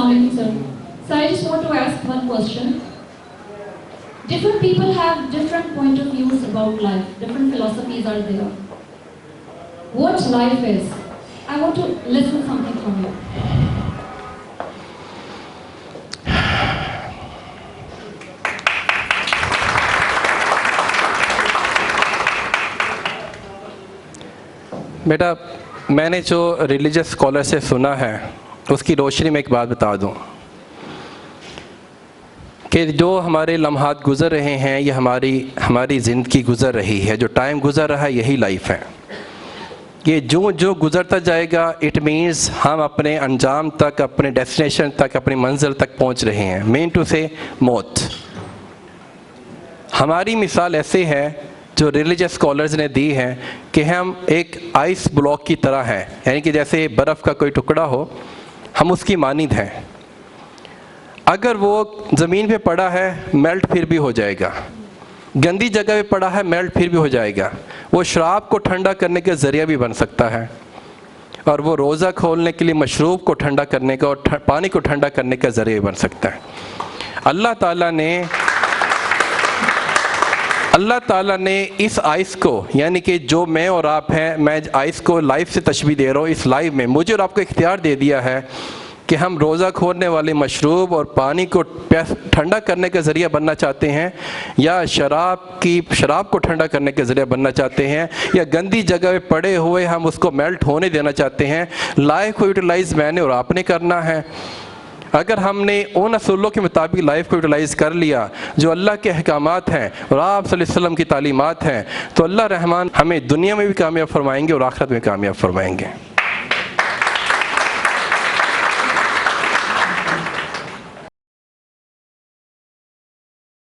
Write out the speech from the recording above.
morning, sir. So I just want to ask one question. Different people have different point of views about life. Different philosophies are there. What life is? I want to listen something from you. बेटा, मैंने जो religious scholar से सुना है उसकी रोशनी में एक बात बता दूं कि जो हमारे लम्हात गुज़र रहे हैं ये हमारी ज़िंदगी गुज़र रही है, जो टाइम गुज़र रहा है यही लाइफ है। ये जो गुज़रता जाएगा इट मीन्स हम अपने अंजाम तक, अपने डेस्टिनेशन तक, अपनी मंजिल तक पहुंच रहे हैं। मीन टू से मौत। हमारी मिसाल ऐसे है जो रिलीजियस स्कॉलर्स ने दी है कि हम एक आइस ब्लॉक की तरह हैं, यानी कि जैसे बर्फ़ का कोई टुकड़ा हो, हम उसकी मानिंद हैं। अगर वो ज़मीन पे पड़ा है मेल्ट फिर भी हो जाएगा, गंदी जगह पे पड़ा है मेल्ट फिर भी हो जाएगा। वो शराब को ठंडा करने का ज़रिया भी बन सकता है, और वो रोज़ा खोलने के लिए मशरूब को ठंडा करने का और पानी को ठंडा करने का ज़रिया भी बन सकता है। अल्लाह ताला ने इस आइस को, यानी कि जो मैं और आप हैं, मैं आइस को लाइफ से तशबीह दे रहा हूँ, इस लाइफ में मुझे और आपको इख्तियार दे दिया है कि हम रोज़ा खोलने वाले मशरूब और पानी को ठंडा करने का ज़रिया बनना चाहते हैं, या शराब को ठंडा करने का ज़रिया बनना चाहते हैं, या गंदी जगह पे पड़े हुए हम उसको मेल्ट होने देना चाहते हैं। लाइफ को यूटिलाइज़ मैंने और आपने करना है। अगर हमने उन असूलों के मुताबिक लाइफ को यूटिलाइज़ कर लिया जो अल्लाह के अहकामात हैं और आप सल्लल्लाहु अलैहि वसल्लम की तालीमात हैं, तो अल्लाह रहमान हमें दुनिया में भी कामयाब फरमाएंगे और आखिरत में कामयाब फरमाएंगे।